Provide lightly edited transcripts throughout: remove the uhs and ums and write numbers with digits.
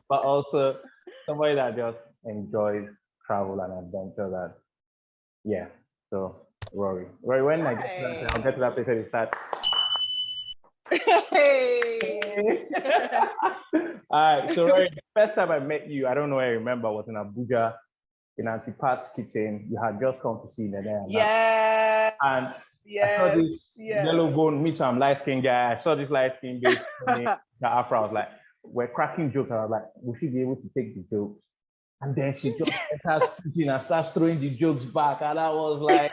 but also somebody that just enjoys travel and adventure. That yeah. So Rory, when I get to that, I'll get to Nice. that place where they start. Hey. All right. So Rory, the first time I met you, I don't know. I remember was in Abuja in Auntie Pat's kitchen. You had just come to see Nene and that. Yes. And I saw Yes. this Yes. yellow bone, me too, I'm light skinned guy. I saw this light skinned babe, the afro. I was like, we're cracking jokes. And I was like, will she be able to take the jokes? And then she just starts speaking and starts throwing the jokes back. And I was like,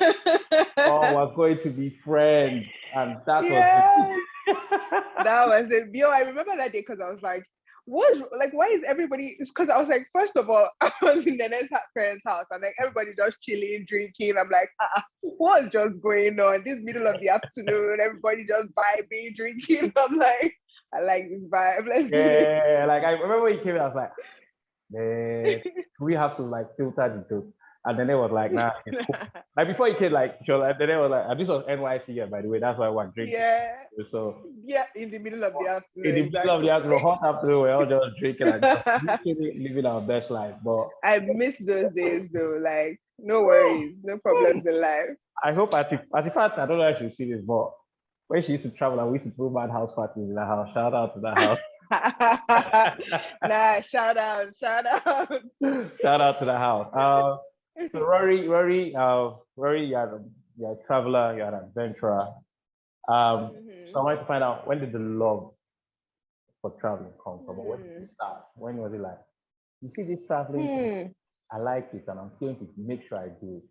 oh, we're going to be friends. And that was Yes. That was it. Yo, I remember that day because I was like, why is everybody? Because I was like, first of all, I was in the next parents' house and like everybody just chilling, drinking. I'm like, what's just going on? This middle of the afternoon, everybody just vibing, drinking. I'm like, I like this vibe. Let's do it. yeah, like I remember when he came in, I was like, man, we have to like filter the jokes. And then they was like, nah, it's cool. Like before he came, like, she was like, then they was like, and this was NYC, yeah, by the way, that's why we're drinking. Yeah. So Yeah, in the middle of the afternoon. in the middle of the afternoon, hot afternoon, we're all just drinking and just living our best life. But I miss those days though. Like, no worries, no problems in life. I hope at the fact, I don't know if you see this, but when she used to travel and we used to throw bad house parties in the house, shout out to that house. Nah, shout out. Shout out to the house. So Rory, you're a traveler, you're an adventurer. So I wanted to find out, when did the love for traveling come from? When did it start? When was it like, you see this traveling, I like it and I'm going to make sure I do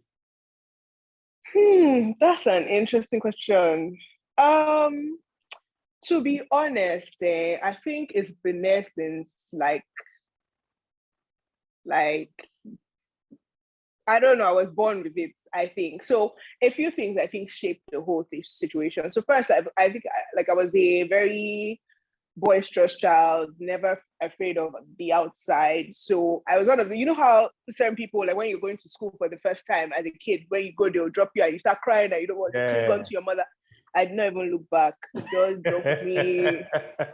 it? That's an interesting question. To be honest, I think it's been there since like I don't know, I was born with it, I think. So a few things I think shaped the whole situation. So first, I think I was a very boisterous child, never afraid of the outside. So I was one of the, you know how certain people, like when you're going to school for the first time as a kid, when you go, they'll drop you and you start crying and you don't want to cling on to your mother. I did not even look back. Just drop me,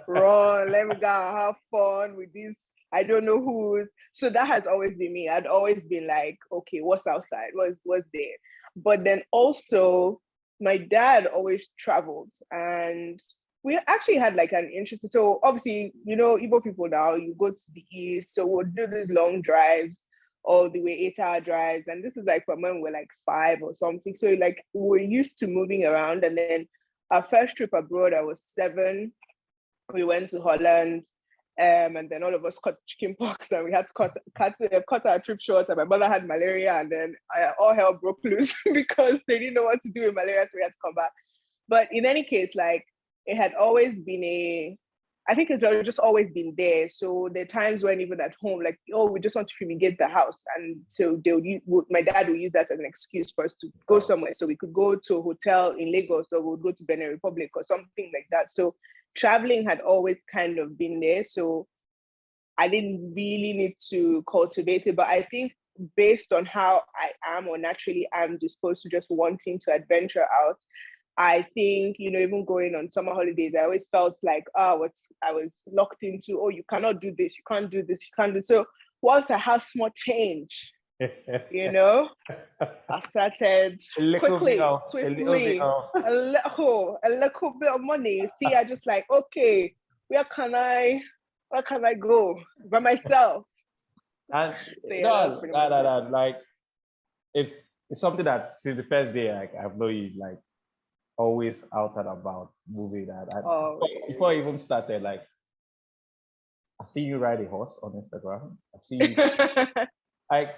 run, let me go and have fun with this. I don't know who's. So that has always been me. I'd always been like, okay, what's outside? What's there? But then also, my dad always traveled, and we actually had like an interesting. So obviously, you know, Igbo people now, you go to the east, so we'll do these long drives, all the way 8-hour drives, and this is like from when we're like 5 or something. So like we're used to moving around, and then our first trip abroad, I was 7. We went to Holland, and then all of us caught chicken pox, and we had to cut our trip short. And my mother had malaria, and then all hell broke loose because they didn't know what to do with malaria, so we had to come back. But in any case, like it had always been I think it's just always been there. So there are times when even at home, like, oh, we just want to fumigate the house. And so my dad would use that as an excuse for us to go somewhere. So we could go to a hotel in Lagos, or we'd go to Benin Republic or something like that. So traveling had always kind of been there. So I didn't really need to cultivate it. But I think based on how I am, or naturally I'm disposed to just wanting to adventure out, I think, you know, even going on summer holidays, I always felt like, I was locked into, oh, you cannot do this, you can't do this, you can't do. So once I have small change, you know, I started quickly, swiftly, a little bit of money. See, I just like, okay, where can I go by myself? And So, yeah, no, like it's something that since the first day, like I've known you, like always out and about moving. Before I even started, like I've seen you ride a horse on Instagram. I've seen you, like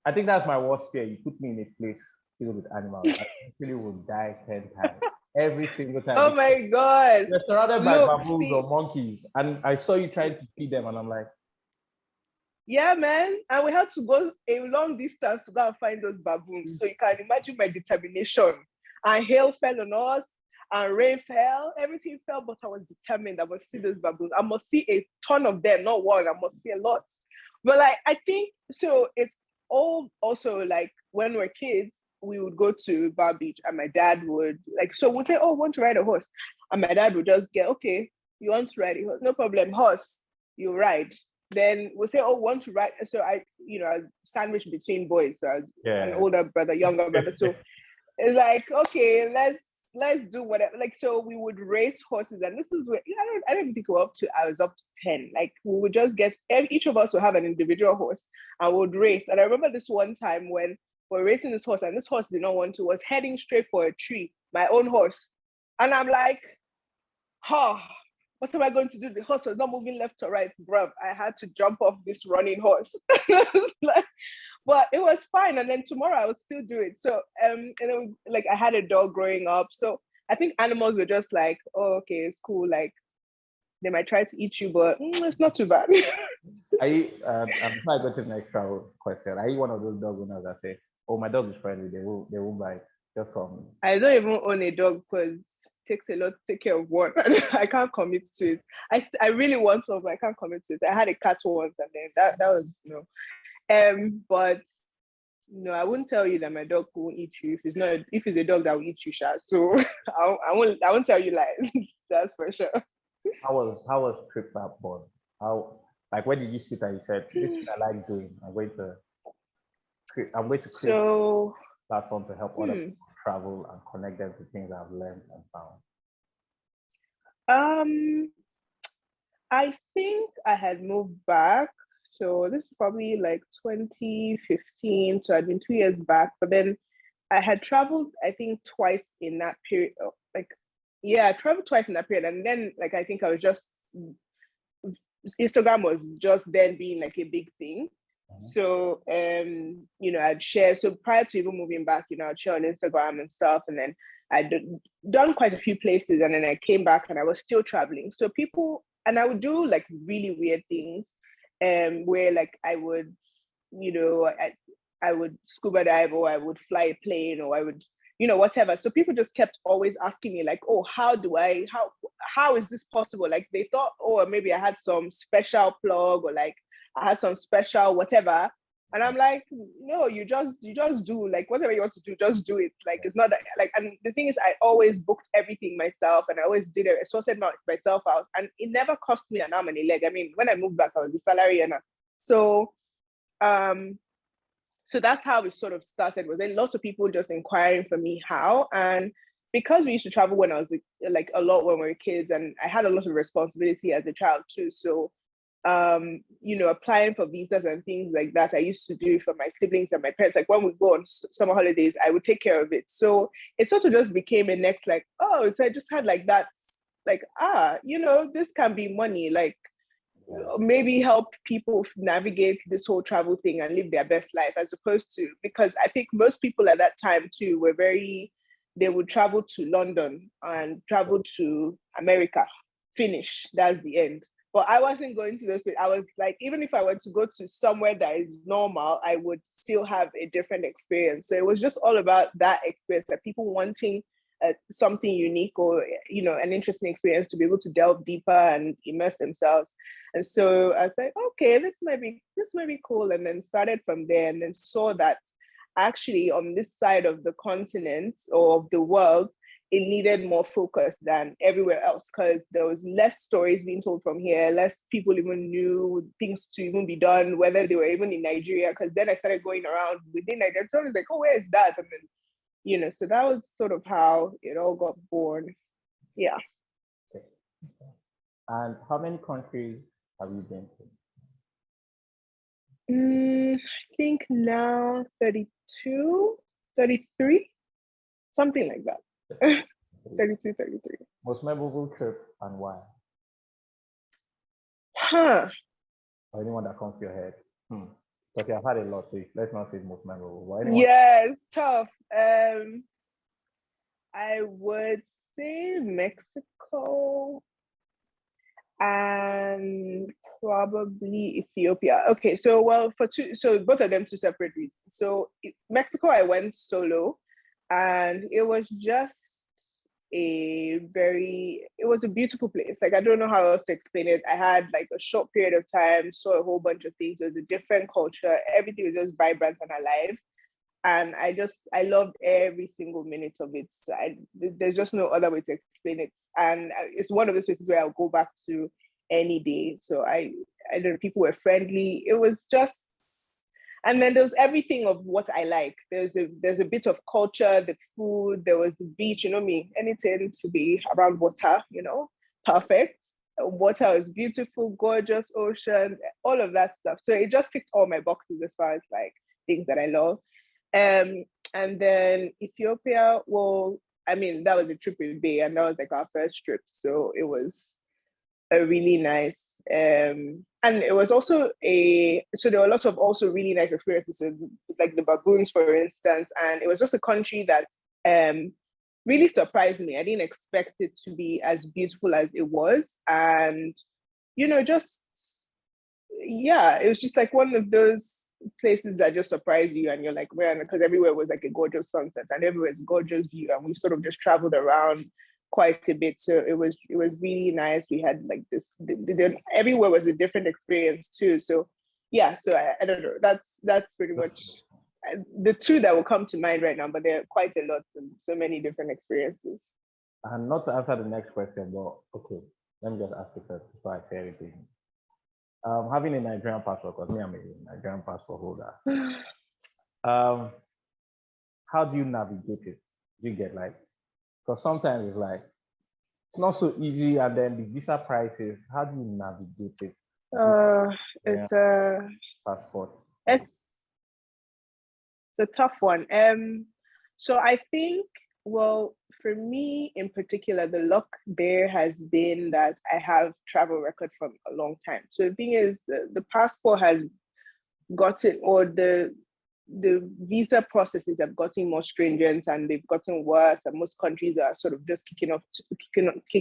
I think that's my worst fear. You put me in a place filled with animals, I actually will die 10 times. Every single time. Oh my God. You're surrounded by baboons or monkeys. And I saw you trying to feed them and I'm like, yeah, man. And we had to go a long distance to go and find those baboons. So you can imagine my determination. And hail fell on us, and rain fell, everything fell, but I was determined I must see those baboons. I must see a ton of them, not one, I must see a lot. But like, I think, so it's all also like when we're kids, we would go to Bar Beach and my dad would like, so we'd say, oh, want to ride a horse? And my dad would just get, okay, you want to ride a horse? No problem, horse. you ride. Then we'll say, oh, want to ride. So I sandwich between boys. So I was an older brother, younger brother. So it's like, okay, let's do whatever. Like, so we would race horses, and this is where I don't even think I was up to 10. Like, we would just get, each of us would have an individual horse and would race. And I remember this one time when we're racing this horse, and this horse did not want to, was heading straight for a tree, my own horse. And I'm like, what am I going to do? The horse was not moving left or right, bruv. I had to jump off this running horse. But it was fine. And then tomorrow I would still do it. So, and then, like, I had a dog growing up. So I think animals were just like, oh, okay, it's cool. Like, they might try to eat you, but it's not too bad. Before I go to the next travel question, are you one of those dog owners that say, oh, my dog is friendly, they won't bite, just come? I don't even own a dog because it takes a lot to take care of one. I can't commit to it. I really want to, but I can't commit to it. I had a cat once, and then that was, but no, I wouldn't tell you that my dog won't eat you if it's a dog that will eat you, Sha. So I won't tell you lies. That's for sure. How was trip that born? Like, when did you sit and you said, this is what I like doing? I'm going to create a platform to help other people travel and connect them to things I've learned and found. I think I had moved back. So this is probably like 2015. So I'd been 2 years back, but then I had traveled, I think, twice in that period. I traveled twice in that period. And then, like, I think I was just, Instagram was just then being like a big thing. So, I'd share. So prior to even moving back, I'd share on Instagram and stuff. And then I'd done quite a few places. And then I came back and I was still traveling. So and I would do like really weird things, where like I would, I would scuba dive, or I would fly a plane, or I would, whatever. So people just kept always asking me like, oh, how is this possible? Like, they thought, oh, maybe I had some special plug, or like I had some special whatever. And I'm like, no, you just do, like, whatever you want to do, just do it. Like, it's not that, like, and the thing is, I always booked everything myself, and I always did it, sorted myself out, and it never cost me an arm and a leg. I mean, when I moved back, I was a salary earner. So, so that's how it sort of started. Was then lots of people just inquiring for me how, and because we used to travel when I was like a lot when we were kids, and I had a lot of responsibility as a child too. So, applying for visas and things like that, I used to do for my siblings and my parents. Like, when we go on summer holidays, I would take care of it. So it sort of just became a next, like, oh, so I just had like that, like, this can be money, like, maybe help people navigate this whole travel thing and live their best life, as opposed to, because I think most people at that time too were they would travel to London and travel to America, finish, that's the end. But I wasn't going to those places. I was like, even if I were to go to somewhere that is normal, I would still have a different experience. So it was just all about that experience, that people wanting something unique, or an interesting experience, to be able to delve deeper and immerse themselves. And so I was like, okay, this might be cool. And then started from there, and then saw that actually on this side of the continent or of the world, it needed more focus than everywhere else, because there was less stories being told from here, less people even knew things to even be done, whether they were even in Nigeria. Because then I started going around within Nigeria. So I was like, oh, where is that? And then, so that was sort of how it all got born. Yeah. Okay. And how many countries have you been to? I think now 32, 33, something like that. 32, 33. Most memorable trip, and why? Or anyone that comes to your head? Because I've had a lot, so let's not say most memorable. Yes, tough. I would say Mexico and probably Ethiopia. Okay, so both of them two separate reasons. So Mexico, I went solo, and it was just it was a beautiful place. Like, I don't know how else to explain it. I had like a short period of time, saw a whole bunch of things. It was a different culture. Everything was just vibrant and alive. And I loved every single minute of it. There's just no other way to explain it. And it's one of those places where I'll go back to any day. So I don't know, people were friendly. It was just, and then there was everything of what I like. There's a bit of culture, the food, there was the beach, you know me, anything to be around water, perfect. Water was beautiful, gorgeous, ocean, all of that stuff. So it just ticked all my boxes as far as like things that I love. And then Ethiopia, well, I mean, that was a trip with Bay, and that was like our first trip. So it was a really nice, and it was also so there were lots of also really nice experiences. So like the baboons, for instance, and it was just a country that really surprised me. I didn't expect it to be as beautiful as it was. And, just, yeah, it was just like one of those places that just surprise you, and you're like, man, because everywhere was like a gorgeous sunset and everywhere was gorgeous view, and we sort of just traveled around quite a bit. So it was really nice. We had like this, everywhere was a different experience too. So yeah, so I don't know. That's pretty much the two that will come to mind right now, but there are quite a lot and so many different experiences. And not to answer the next question, but okay, let me just ask it first before I say everything. Having a Nigerian passport, because me, I'm a Nigerian passport holder. How do you navigate it? Do you get like, because sometimes it's like, it's not so easy, and then the visa prices, how do you navigate it? It's a passport. It's a tough one. So I think, well, for me in particular, the luck there has been that I have travel record from a long time. So the thing is, the passport has gotten, or the visa processes have gotten more stringent, and they've gotten worse. And most countries are sort of just kicking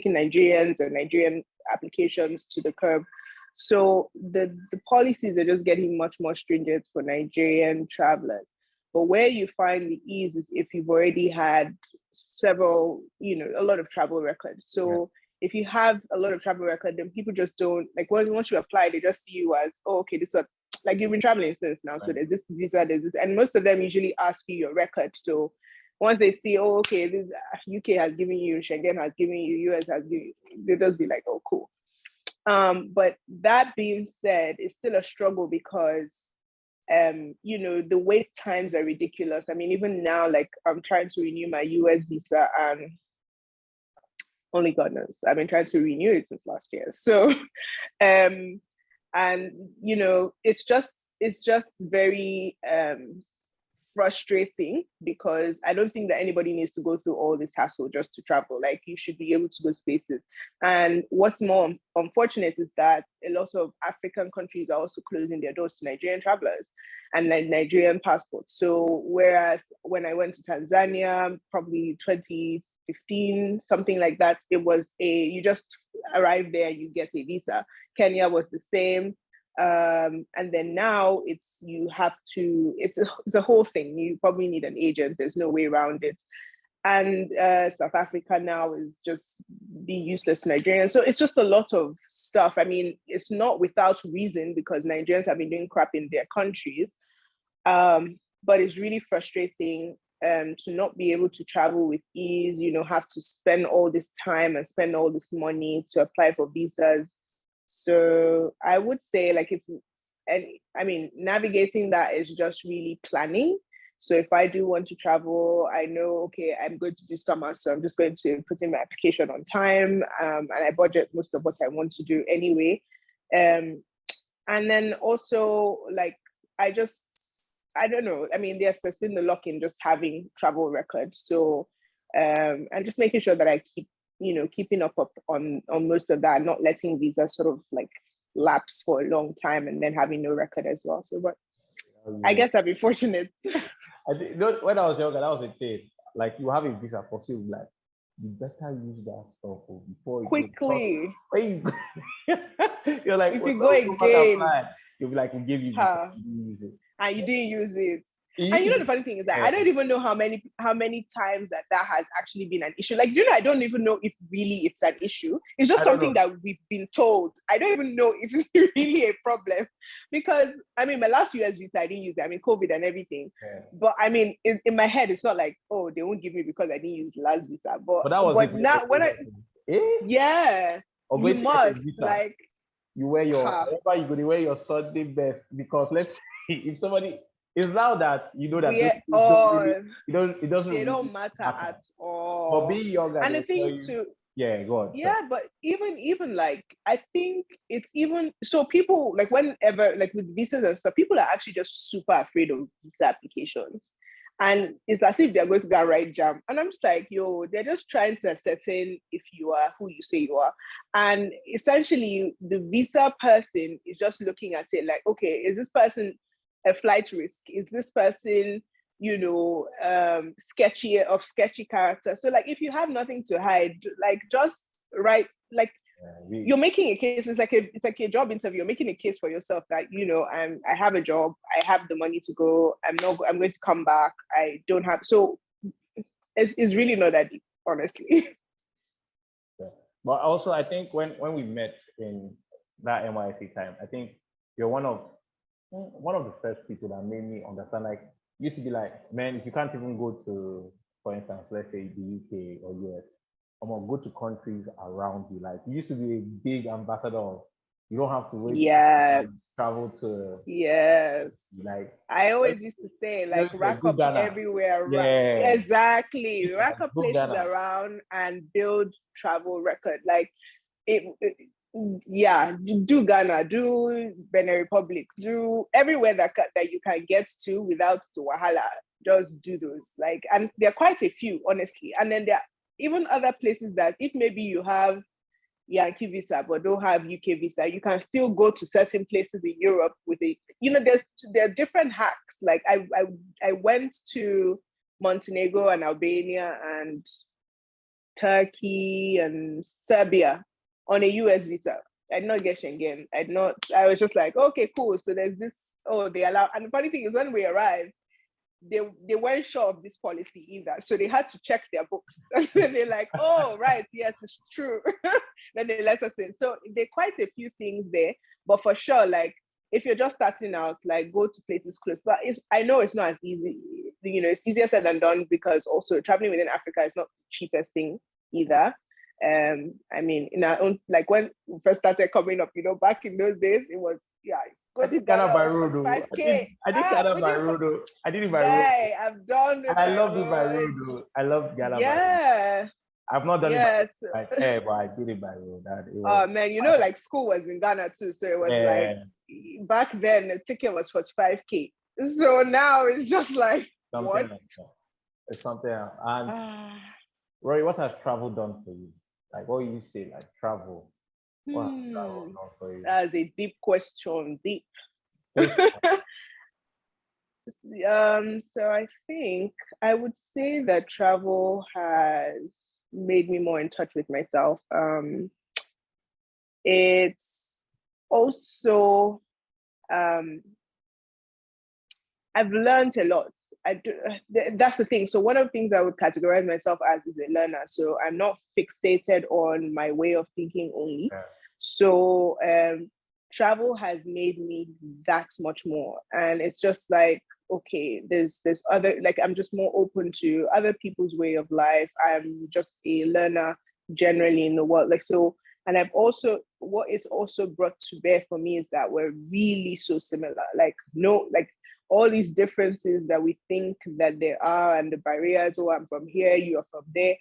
Nigerians and Nigerian applications to the curb. So the policies are just getting much more stringent for Nigerian travelers. But where you find the ease is if you've already had several, a lot of travel records. So if you have a lot of travel record, then people just don't, like, once you apply, they just see you as, oh, okay, this is like you've been traveling since now. Right. So there's this visa, there's this, and most of them usually ask you your record. So once they see, oh, okay, this UK has given you, Schengen has given you, US has given you, they just be like, oh, cool. But that being said, it's still a struggle because the wait times are ridiculous. I mean, even now, like I'm trying to renew my US visa, and only God knows, I've been trying to renew it since last year. So, and it's just very frustrating, because I don't think that anybody needs to go through all this hassle just to travel. Like, you should be able to go places. And what's more unfortunate is that a lot of African countries are also closing their doors to Nigerian travelers and like Nigerian passports. So whereas when I went to Tanzania, probably 2015, something like that, it was you just arrive there, you get a visa. Kenya was the same. And then now it's a whole thing. You probably need an agent. There's no way around it. And South Africa now is just the useless Nigerian. So it's just a lot of stuff. I mean, it's not without reason, because Nigerians have been doing crap in their countries. But it's really frustrating to not be able to travel with ease, have to spend all this time and spend all this money to apply for visas. So I would say, like, navigating that is just really planning. So if I do want to travel, I know, okay, I'm going to do summer, so I'm just going to put in my application on time, and I budget most of what I want to do anyway. And then also, like, I don't know. I mean, there's been the luck in just having travel records. So, and just making sure that I keeping up on most of that, not letting visas sort of like lapse for a long time and then having no record as well. So, but I guess I've been fortunate. I think, when I was younger, that was the thing. Like, you have a visa for you, like, you better use that stuff before quickly. You're like, if you go again, you'll be like, we give you visa, you use it, and you didn't use it. And the funny thing is that I don't even know how many times that has actually been an issue. Like, I don't even know if really it's an issue. It's just something that we've been told. I don't even know if it's really a problem, because I mean, my last US visa, I didn't use it. I mean, COVID and everything. Yeah. But I mean, in my head, it's not like, oh, they won't give me because I didn't use the last visa. But that was now when you must, like, you wear your Ha. wherever you go, you wear your Sunday best, because let's say if somebody is now that you know that those We things don't really, all it doesn't they really don't matter matter. at But all. being younger, And the they'll tell thing you, too, yeah, go on. Sorry. yeah, but even like I think it's even so people like whenever like with visas and stuff, people are actually just super afraid of visa applications. And it's as if they're going to that right jam. And I'm just like, yo, they're just trying to ascertain if you are who you say you are. And essentially the visa person is just looking at it like, okay, is this person a flight risk? Is this person sketchy character? So like if you have nothing to hide, like just write like you're making a case. It's like a job interview. You're making a case for yourself that I have a job, I have the money to go, I'm going to come back, I don't have. So it's really not that deep, honestly. Yeah. But also, I think when we met in that NYC time, I think you're one of the first people that made me understand. Like, used to be like, man, if you can't even go to, for instance, let's say the UK or US, I'm gonna go to countries around you. Like, you used to be a big ambassador of, you don't have to wait Yes, to travel to, yes. like, I let's always used to say, like, say, rack go up Ghana. everywhere. Yeah, Exactly. Rack up go places Ghana. around and build travel record. Like, yeah, do Ghana, do Benin Republic, do everywhere that you can get to without wahala. Just do those. Like, and there are quite a few, honestly. And then there are even other places that if maybe you have Yankee visa but don't have UK visa, you can still go to certain places in Europe with there are different hacks. Like I went to Montenegro and Albania and Turkey and Serbia on a US visa. I did not get Schengen. I was just like, okay, cool. So there's this, they allow, and the funny thing is when we arrived, they weren't sure of this policy either. So they had to check their books. And then they're like, oh, right, yes, it's true. Then they let us in. So there are quite a few things there. But for sure, like if you're just starting out, like go to places close. But I know it's not as easy. It's easier said than done because also traveling within Africa is not the cheapest thing either. I mean, in our own, like when we first started coming up, back in those days, it was, yeah, I go to did Ghana Ghana by was road, though. 45K. I did Ghana by Within road, though. I did it by road. guy, I've done And it I by loved it by road, road. though. I love Ghana by road. Yeah. I've not done Yes. it by air, but I did it by road. That it was Oh man, like school was in Ghana too. So it was like yeah, back then the ticket was 45K. So now it's just like something what? like that. It's something else. And Rory, what has travel done for you? Like, what you say, like travel. What has travel done for you? That's a deep question. Deep. So I think I would say that travel has made me more in touch with myself. It's also I've learned a lot. That's the thing. So one of the things I would categorize myself as is a learner. So I'm not fixated on my way of thinking only. Yeah. So travel has made me that much more. And it's just like, okay, there's other, like I'm just more open to other people's way of life. I'm just a learner generally in the world. Like so, and what it's also brought to bear for me is that we're really so similar. Like no, like all these differences that we think that there are and the barriers, oh, I'm from here, you are from there,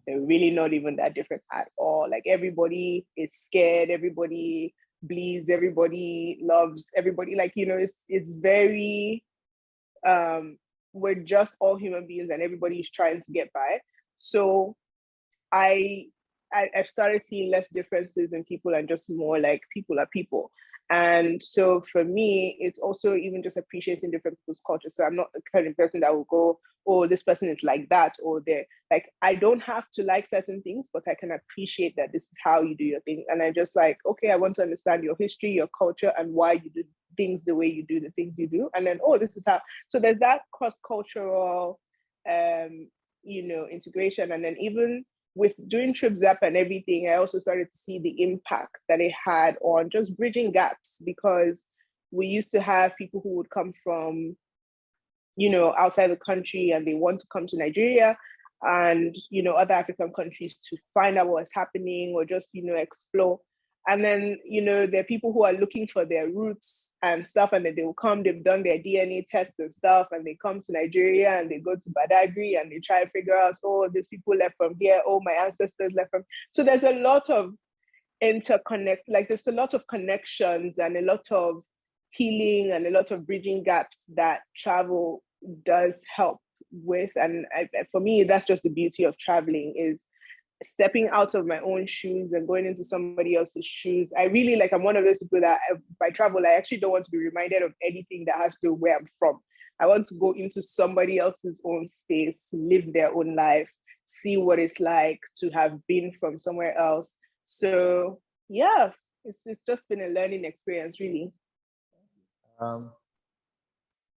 they're really not even that different at all. Like everybody is scared, everybody bleeds, everybody loves everybody. Like, it's very, we're just all human beings and everybody's trying to get by. So I've started seeing less differences in people and just more like people are people. And so for me, it's also even just appreciating different people's cultures. So I'm not the kind of person that will go, oh, this person is like that, or they're like, I don't have to like certain things, but I can appreciate that this is how you do your thing. And I just like, okay, I want to understand your history, your culture, and why you do things the way you do the things you do. And then, oh, this is how. So there's that cross-cultural, integration. And then even with doing Trip Zap and everything, I also started to see the impact that it had on just bridging gaps, because we used to have people who would come from, outside the country and they want to come to Nigeria and, other African countries to find out what's happening or just, explore. And then, there are people who are looking for their roots and stuff, and then they will come, they've done their DNA tests and stuff, and they come to Nigeria and they go to Badagry and they try to figure out, oh, these people left from here, oh, my ancestors left from. So there's a lot of there's a lot of connections and a lot of healing and a lot of bridging gaps that travel does help with. And for me, that's just the beauty of traveling, is stepping out of my own shoes and going into somebody else's shoes. I'm one of those people that if I travel, I actually don't want to be reminded of anything that has to do with where I'm from. I want to go into somebody else's own space, live their own life, see what it's like to have been from somewhere else. So yeah, it's just been a learning experience, really. We're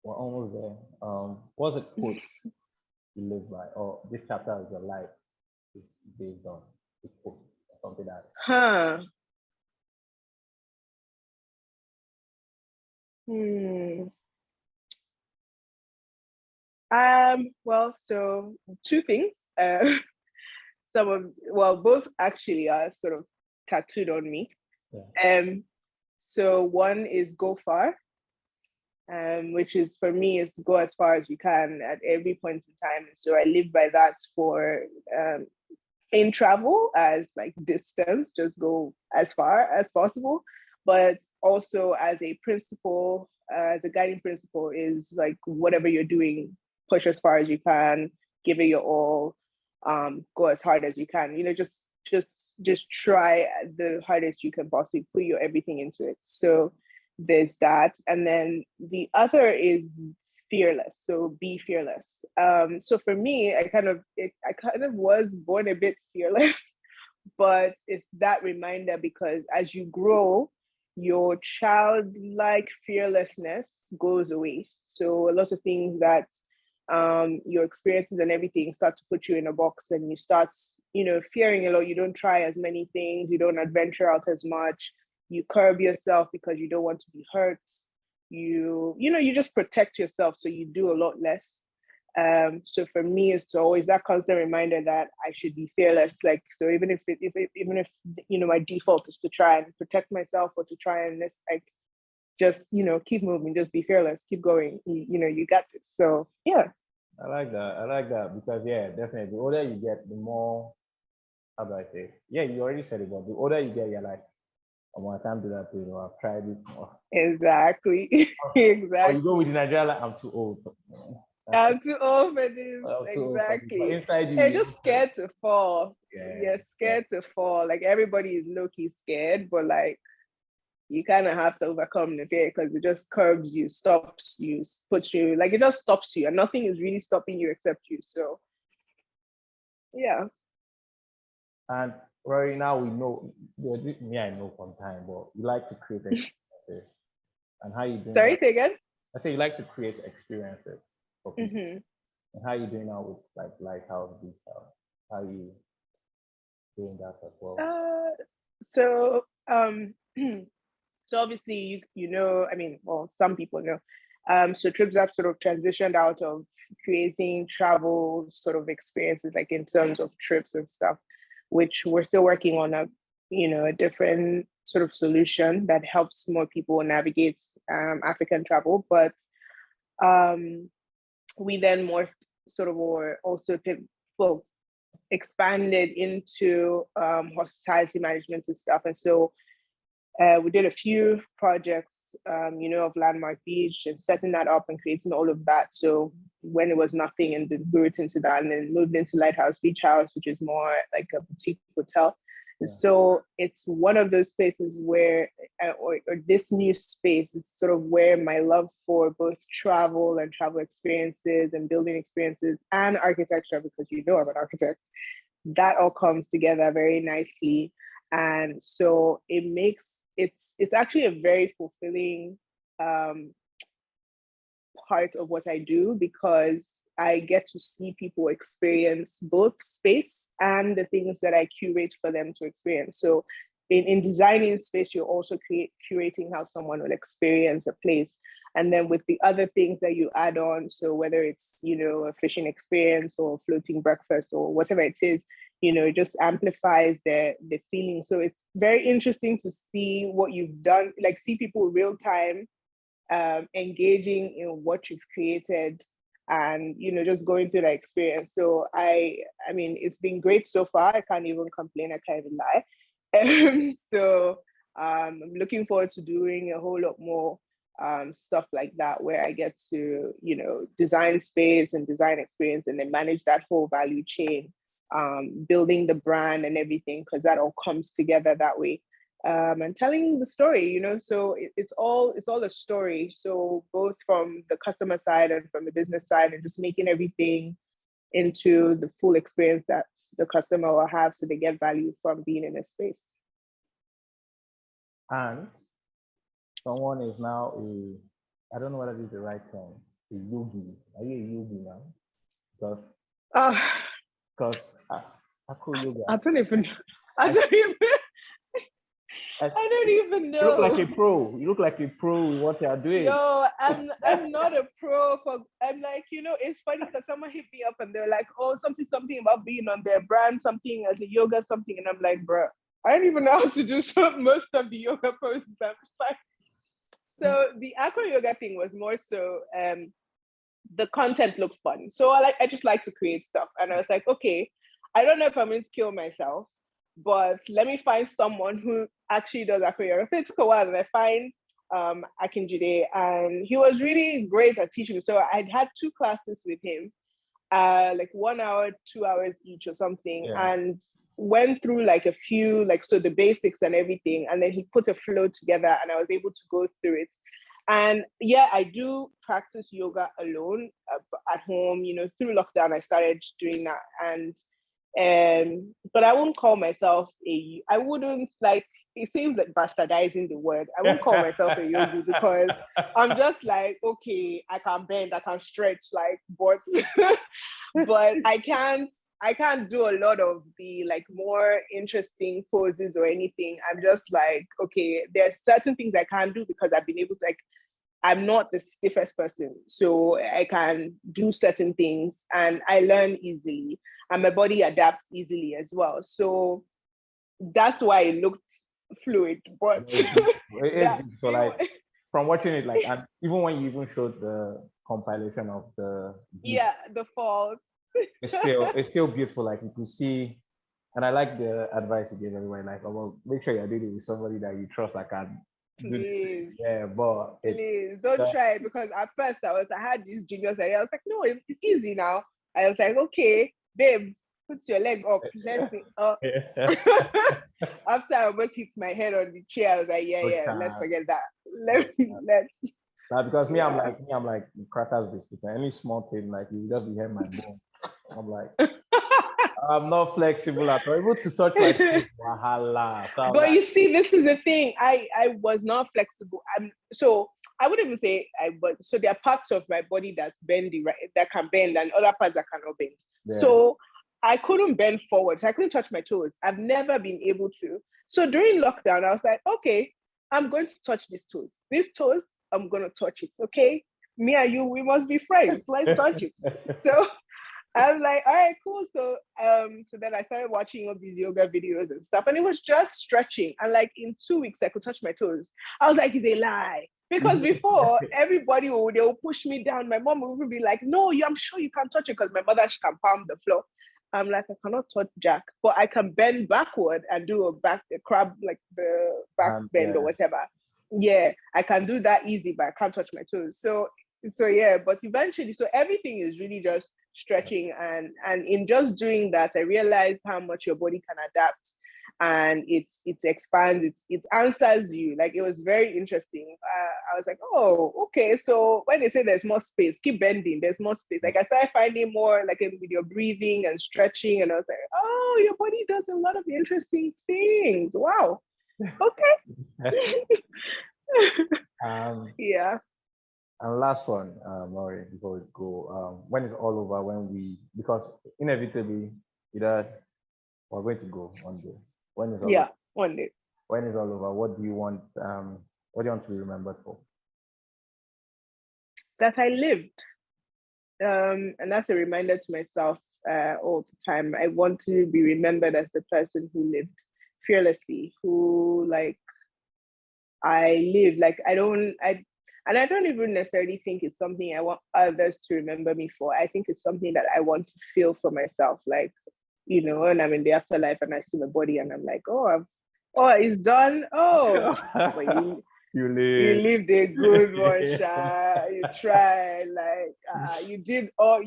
almost there. What's a quote you live by, or this chapter of your life is based on this quote, or something that? Well, so two things. Both actually are sort of tattooed on me. Yeah. So one is go far, which is, for me, is go as far as you can at every point in time. So I live by that for in travel, as like distance, just go as far as possible. But also as a principle, as a guiding principle, is like whatever you're doing, push as far as you can, give it your all, go as hard as you can. Just try the hardest you can possibly, put your everything into it. So there's that. And then the other is fearless. So be fearless. So for me, I kind of was born a bit fearless, but it's that reminder, because as you grow, your childlike fearlessness goes away. So a lot of things that your experiences and everything start to put you in a box, and you start, fearing a lot. You don't try as many things. You don't adventure out as much. You curb yourself because you don't want to be hurt. You just protect yourself, so you do a lot less. So for me, it's always that constant reminder that I should be fearless. Like, so even if my default is to try and protect myself, or to try and just keep moving, just be fearless, keep going. You got this. So yeah. I like that because, yeah, definitely, the older you get, the more, how do I say? Yeah, you already said it, but the older you get, you're like, I can't do that. I've tried it. Exactly. Or you go with the Nigeria, like, I'm too old. I'm too old for this. Exactly. Inside you, you're just scared to fall. Yeah, you're scared to fall. Like, everybody is low-key scared, but like, you kind of have to overcome the fear, because it just curbs you, stops you, puts you, like, it just stops you, and nothing is really stopping you except you. So yeah. And Rory, now we know, me, I know from time, but you like to create experiences. And how you doing? Sorry, say again? I say you like to create experiences for people. And how are you doing now with like Lighthouse Beach House? How are you doing that as well? So obviously, some people know. So Trips have sort of transitioned out of creating travel sort of experiences, like in terms of trips and stuff, which we're still working on a different sort of solution that helps more people navigate African travel. But we then morphed sort of, or also expanded into hospitality management and stuff. And so we did a few projects, of Landmark Beach, and setting that up and creating all of that. So when it was nothing, and then grew it into that, and then moved into Lighthouse Beach House, which is more like a boutique hotel. Yeah. So it's one of those places where, or this new space is sort of where my love for both travel and travel experiences and building experiences and architecture, because I'm an architect, that all comes together very nicely. And so it's actually a very fulfilling part of what I do, because I get to see people experience both space and the things that I curate for them to experience. So in designing space, you're also curating how someone will experience a place. And then with the other things that you add on, so whether it's, a fishing experience or floating breakfast or whatever it is, it just amplifies the feeling. So it's very interesting to see what you've done, like see people real time engaging in what you've created, and just going through that experience. So I mean, it's been great so far. I can't even complain. I can't even lie. So I'm looking forward to doing a whole lot more stuff like that, where I get to design space and design experience, and then manage that whole value chain, building the brand and everything, because that all comes together that way. And telling the story, so it's all a story. So both from the customer side and from the business side, and just making everything into the full experience that the customer will have, so they get value from being in a space. And someone is now I don't know whether this is the right term, a yogi. Are you a yogi now? Because Akro yoga. I don't even know. You look like a pro. You look like a pro with what you are doing. No, I'm not a pro. I'm like, it's funny because someone hit me up and they're like, oh, something about being on their brand, something as a yoga, something. And I'm like, bro, I don't even know how to do most of the yoga poses. I'm just like, so the acro yoga thing was more so the content looked fun. So I just like to create stuff. And I was like, okay, I don't know if I'm going to kill myself, but let me find someone who actually does acro yoga. So it took a while, and I find Akinjide, and he was really great at teaching me. So I'd had 2 classes with him, like 1 hour, 2 hours each or something, and went through like a few, so the basics and everything, and then he put a flow together, and I was able to go through it. And yeah, I do practice yoga alone at home. Through lockdown, I started doing that, and but I wouldn't call myself I wouldn't, like, it seems like bastardizing the word. I wouldn't call myself a yogi, because I'm just like, okay, I can bend, I can stretch, like, but I can't do a lot of the more interesting poses or anything. I'm just like, okay, there's certain things I can't do because I've been able to, I'm not the stiffest person, so I can do certain things and I learn easily, and my body adapts easily as well. So that's why it looked fluid. But so from watching it, and even when you even showed the compilation of the fall, it's still beautiful. Like you can see, and I like the advice you gave everyone. Like, make sure you're doing it with somebody that you trust. Please. But please don't try it, because at first I had this genius idea. I was like, no, it's easy now. I was like, okay, babe, put your leg up. Let's see. After I almost hit my head on the chair, I was like, let's forget that. Let's. Because I'm like crackers biscuit. Any small thing, like you just be hearing my bone. I'm like, I'm not flexible at all. Able to touch my feet, wahala. So but you see, this is the thing. I was not flexible. So I wouldn't even say so there are parts of my body that's bendy, right? That can bend, and other parts that cannot bend. Yeah. So I couldn't bend forward. So I couldn't touch my toes. I've never been able to. So during lockdown, I was like, okay, I'm going to touch these toes. These toes, I'm going to touch it. Okay, me and you, we must be friends. Let's touch it. So I'm like, all right, cool. So so then I started watching all these yoga videos and stuff, and it was just stretching. And like in 2 weeks, I could touch my toes. I was like, it's a lie. Because before, everybody they'll push me down. My mom would be like, no, I'm sure you can touch it, because my mother, she can palm the floor. I'm like, I cannot touch Jack, but I can bend backward and do a crab, like the back bend or whatever. Yeah, I can do that easy, but I can't touch my toes. So yeah, but eventually, so everything is really just stretching, and in just doing that, I realized how much your body can adapt, and it expands, it answers you. Like, it was very interesting. I was like, oh, okay. So when they say there's more space, keep bending, there's more space. Like, I started finding more, like, with your breathing and stretching, and I was like, oh, your body does a lot of interesting things. Wow. Okay. Yeah. And last one, Rory, before we go, when it's all over, because inevitably, either we're going to go one day. When it's all over, one day. When it's all over, what do you want to be remembered for? That I lived. And that's a reminder to myself all the time. I want to be remembered as the person who lived fearlessly, who like I live like I don't even necessarily think it's something I want others to remember me for. I think it's something that I want to feel for myself. Like, you know, when I'm in the afterlife and I see my body and I'm like, oh, it's done. Oh, but you lived a good one, Sha. You tried, like you did all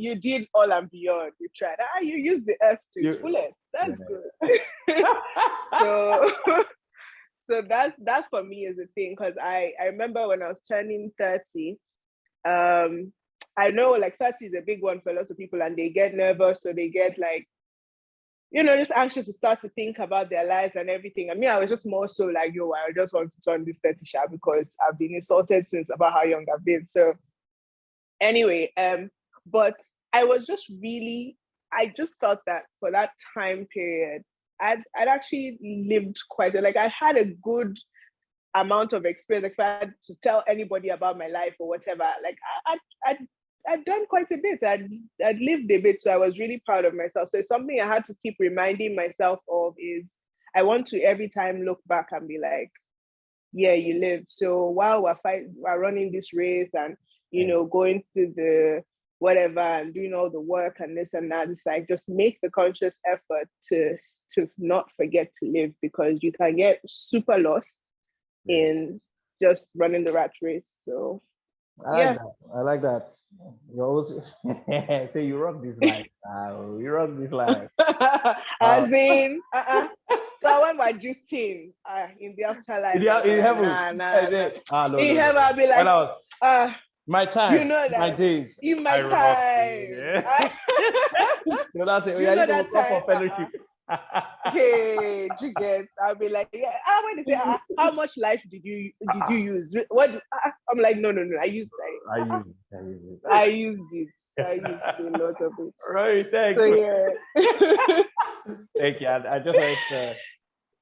and beyond. You tried. You used the earth to its fullest. That's good. So so that's for me is a thing, because I remember when I was turning 30, I know like 30 is a big one for a lot of people and they get nervous, so they get like, you know, just anxious to start to think about their lives and everything. I mean, I was just more so like, yo, I just want to turn this 30 sharp because I've been insulted since about how young I've been. So anyway, but I just felt that for that time period, I'd actually lived like I had a good amount of experience. Like if I had to tell anybody about my life or whatever, like I'd done quite a bit. I'd lived a bit, so I was really proud of myself. So it's something I had to keep reminding myself of is I want to every time look back and be like, yeah, you lived. So while we're running this race and, you know, going through the whatever and doing all the work and this and that, it's like just make the conscious effort to not forget to live, because you can get super lost in just running the rat race. So I like that. You always say you rock this life. You rock this life. As in, so I went by Justine in the afterlife. In heaven. In heaven, I'll be like, my time, you know that my days. In my time. You know you know that time. For fellowship. Hey, you get? I'll be like, yeah. When they say, how much life did you use? What? I'm like, no. I used it. I used it. I used a lot of it. Right, thank you. Yeah. Thank you. I just like to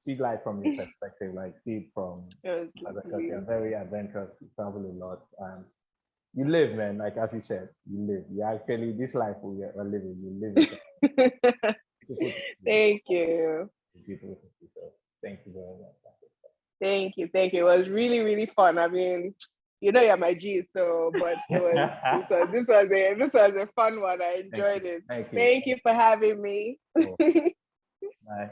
see life from your perspective, like see it from because you're very adventurous, you travel a lot, and you live, man. Like as you said, you live. You actually this life we are living, you live it. Thank you. Thank you very much. Thank you. It was really, really fun. I mean, you know, you're my G, so but this was a fun one. I enjoyed it. Thank you for having me. Bye.